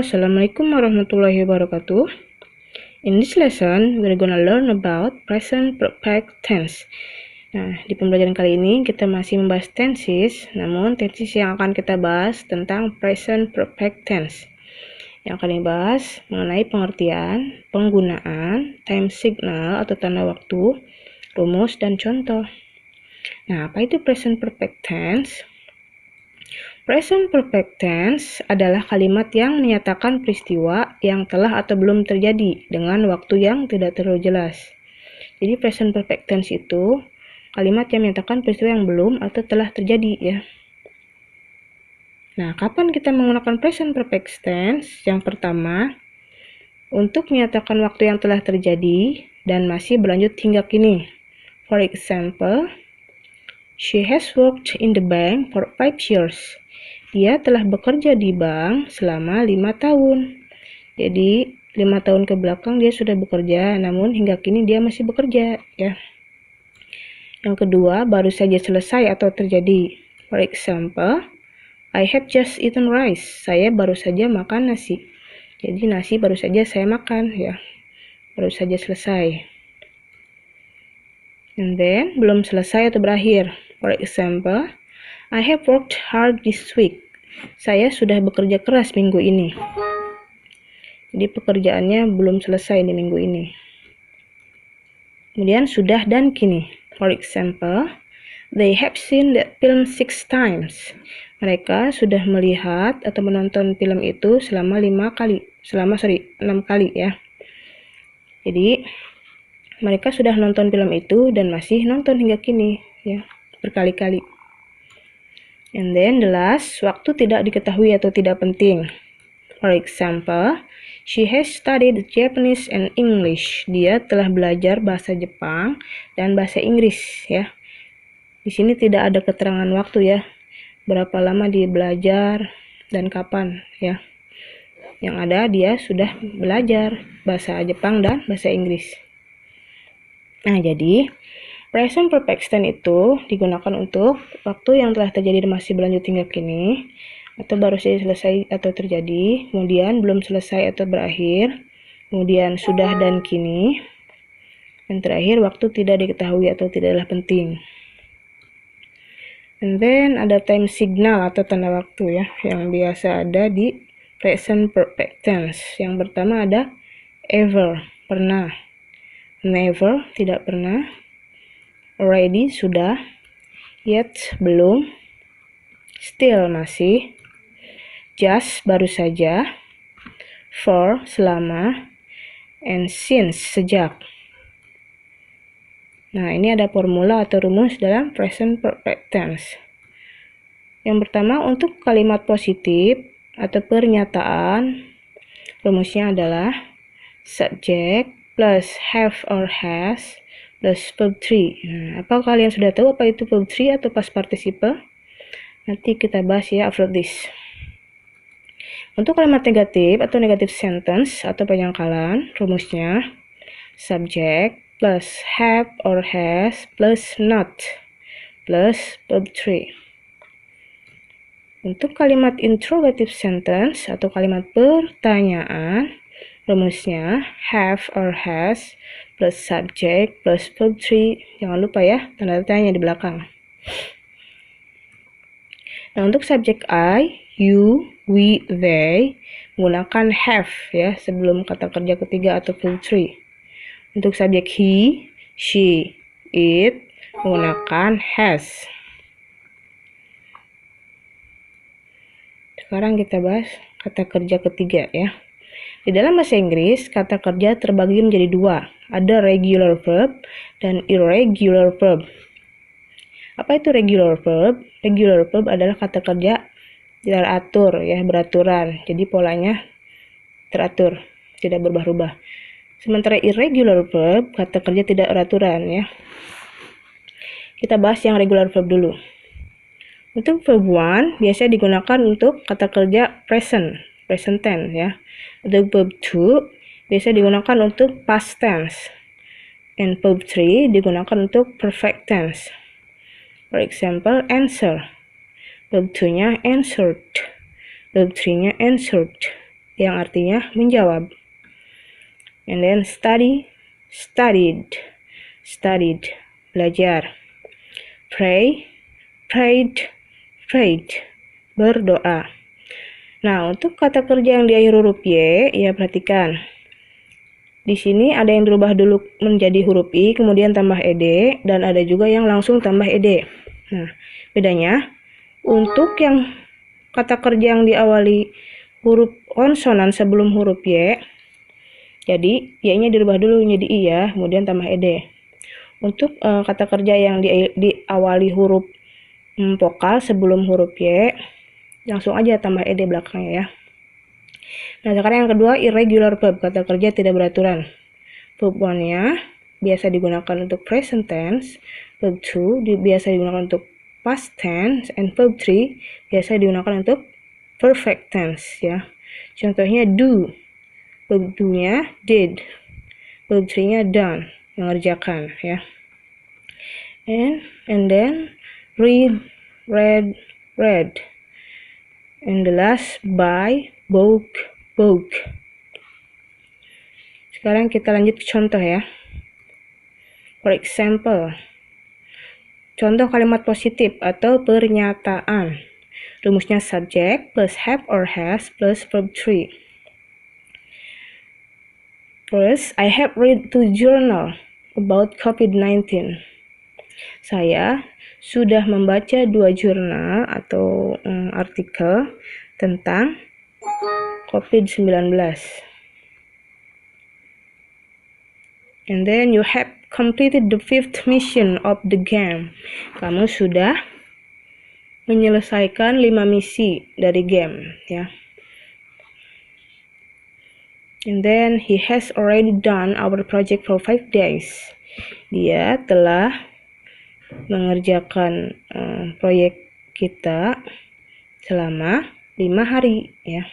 Assalamualaikum warahmatullahi wabarakatuh. In this lesson, we're gonna learn about present perfect tense. Nah, di pembelajaran kali ini kita masih membahas tenses, namun tenses yang akan kita bahas tentang present perfect tense. Yang akan dibahas mengenai pengertian, penggunaan, time signal atau tanda waktu, rumus, dan contoh. Nah, apa itu present perfect tense? Present perfect tense adalah kalimat yang menyatakan peristiwa yang telah atau belum terjadi dengan waktu yang tidak terlalu jelas. Jadi present perfect tense itu kalimat yang menyatakan peristiwa yang belum atau telah terjadi ya. Nah, kapan kita menggunakan present perfect tense? Yang pertama, untuk menyatakan waktu yang telah terjadi dan masih berlanjut hingga kini. For example, she has worked in the bank for 5 years. Dia telah bekerja di bank selama 5 tahun. Jadi 5 tahun ke belakang dia sudah bekerja, namun hingga kini dia masih bekerja ya. Yang kedua, baru saja selesai atau terjadi. For example, I have just eaten rice. Saya baru saja makan nasi. Jadi nasi baru saja saya makan ya. Baru saja selesai. And then belum selesai atau berakhir. For example, I have worked hard this week. Saya sudah bekerja keras minggu ini. Jadi pekerjaannya belum selesai di minggu ini. Kemudian sudah dan kini. For example, they have seen that film 6 times. Mereka sudah melihat atau menonton film itu selama 6 kali ya. Jadi mereka sudah nonton film itu dan masih nonton hingga kini ya, berkali-kali. And then the last, waktu tidak diketahui atau tidak penting. For example, she has studied Japanese and English. Dia telah belajar bahasa Jepang dan bahasa Inggris ya. Di sini tidak ada keterangan waktu ya. Berapa lama dia belajar dan kapan ya. Yang ada dia sudah belajar bahasa Jepang dan bahasa Inggris. Nah, jadi present perfect tense itu digunakan untuk waktu yang telah terjadi dan masih berlanjut hingga kini, atau baru saja selesai atau terjadi, kemudian belum selesai atau berakhir, kemudian sudah dan kini, dan terakhir waktu tidak diketahui atau tidaklah penting. And then ada time signal atau tanda waktu ya, yang biasa ada di present perfect tense. Yang pertama ada ever, pernah, never, tidak pernah, already, sudah, yet, belum, still, masih, just, baru saja, for, selama, and since, sejak. Nah, ini ada formula atau rumus dalam present perfect tense. Yang pertama, untuk kalimat positif atau pernyataan, rumusnya adalah subject plus have or has plus verb 3. Nah, apa kalian sudah tahu apa itu verb 3 atau past participle? Nanti kita bahas ya after this. Untuk kalimat negatif atau negative sentence atau penyangkalan, rumusnya subject plus have or has plus not plus verb 3. Untuk kalimat interrogative sentence atau kalimat pertanyaan, rumusnya have or has plus subject plus verb 3. Jangan lupa ya, tanda tanya di belakang. Nah, untuk subjek I, you, we, they, menggunakan have ya, sebelum kata kerja ketiga atau verb 3. Untuk subjek he, she, it, menggunakan has. Sekarang kita bahas kata kerja ketiga ya. Di dalam bahasa Inggris, kata kerja terbagi menjadi dua. Ada regular verb dan irregular verb. Apa itu regular verb? Regular verb adalah kata kerja teratur ya, beraturan. Jadi polanya teratur, tidak berubah-ubah. Sementara irregular verb, kata kerja tidak beraturan ya. Kita bahas yang regular verb dulu. Untuk verb 1 biasanya digunakan untuk kata kerja present tense ya. Untuk verb 2 biasa digunakan untuk past tense. And verb 3 digunakan untuk perfect tense. For example, answer. Verb 2-nya answered. Verb 3-nya answered. yang artinya menjawab. And then study, studied, studied, belajar. Pray, prayed, prayed, berdoa. Nah, untuk kata kerja yang di akhir huruf Y, ya perhatikan. Di sini ada yang dirubah dulu menjadi huruf I, kemudian tambah ed, dan ada juga yang langsung tambah ed. Nah, bedanya, untuk yang kata kerja yang diawali huruf konsonan sebelum huruf Y, jadi Y-nya dirubah dulu menjadi I ya, kemudian tambah ed. Untuk kata kerja yang diawali huruf vokal sebelum huruf Y, langsung aja tambah ed belakangnya ya. Nah, sekarang yang kedua, irregular verb, kata kerja tidak beraturan. Verb 1-nya biasa digunakan untuk present tense, verb 2 biasa digunakan untuk past tense, and verb 3 biasa digunakan untuk perfect tense ya. Contohnya do, verb 2-nya did, verb 3-nya done, mengerjakan ya. And then read, read, read. And the last buy, bought, bought. Sekarang kita lanjut ke contoh ya. For example, contoh kalimat positif atau pernyataan. Rumusnya subject plus have or has plus verb 3. First, I have read 2 journal about COVID-19. Saya sudah membaca 2 jurnal atau artikel tentang COVID-19. And then you have completed the 5th mission of the game. Kamu sudah menyelesaikan 5 misi dari game ya. And then he has already done our project for 5 days. Dia telah mengerjakan proyek kita selama 5 hari ya.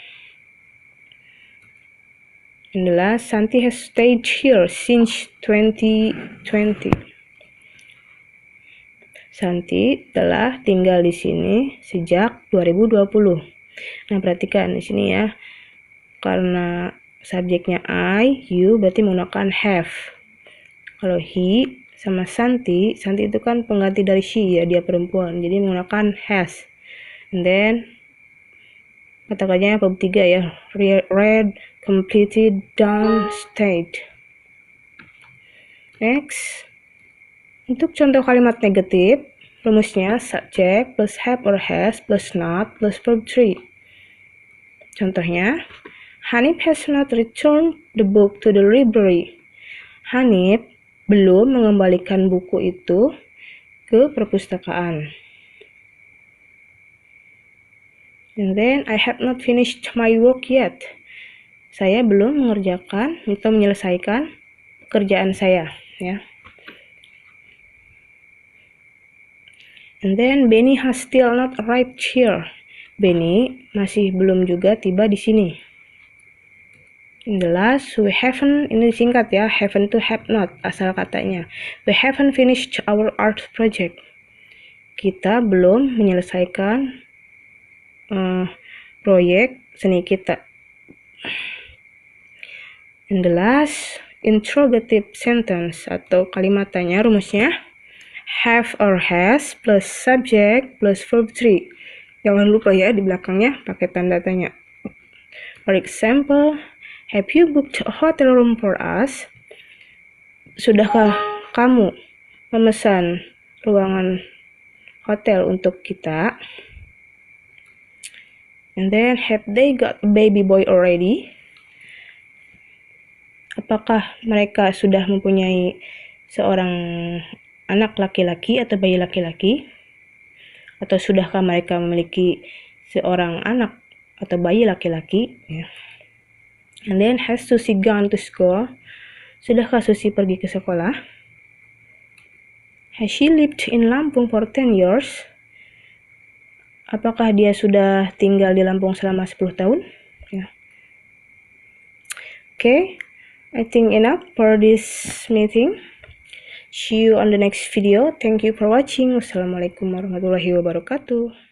And the last, Santi has stayed here since 2020. Santi telah tinggal di sini sejak 2020. Nah, perhatikan di sini ya. Karena subjeknya I, you berarti menggunakan have. Kalau he sama Santi, Santi itu kan pengganti dari she ya, dia perempuan. Jadi menggunakan has. And then kata kerjanya verb 3 ya. Read, completed, done, stayed. Next. Untuk contoh kalimat negatif, rumusnya subject plus have or has plus not plus verb 3. Contohnya, Hanif has not returned the book to the library. Hanif belum mengembalikan buku itu ke perpustakaan. And then, I have not finished my work yet. Saya belum mengerjakan atau menyelesaikan pekerjaan saya, ya. And then, Benny has still not arrived here. Benny masih belum juga tiba di sini. In the last, we haven't, ini singkat ya, haven't to have not, asal katanya. We haven't finished our art project. Kita belum menyelesaikan proyek seni kita. In the last, interrogative sentence atau kalimat tanya, rumusnya have or has plus subject plus verb 3. Jangan lupa ya di belakangnya pakai tanda tanya. For example, have you booked a hotel room for us? Sudahkah kamu memesan ruangan hotel untuk kita? And then, have they got a baby boy already? Apakah mereka sudah mempunyai seorang anak laki-laki atau bayi laki-laki? Atau sudahkah mereka memiliki seorang anak atau bayi laki-laki? Ya. And then, has Susie gone to school? Sudahkah Susie pergi ke sekolah? Has she lived in Lampung for 10 years? Apakah dia sudah tinggal di Lampung selama 10 tahun? Ya. Okay, I think enough for this meeting. See you on the next video. Thank you for watching. Wassalamualaikum warahmatullahi wabarakatuh.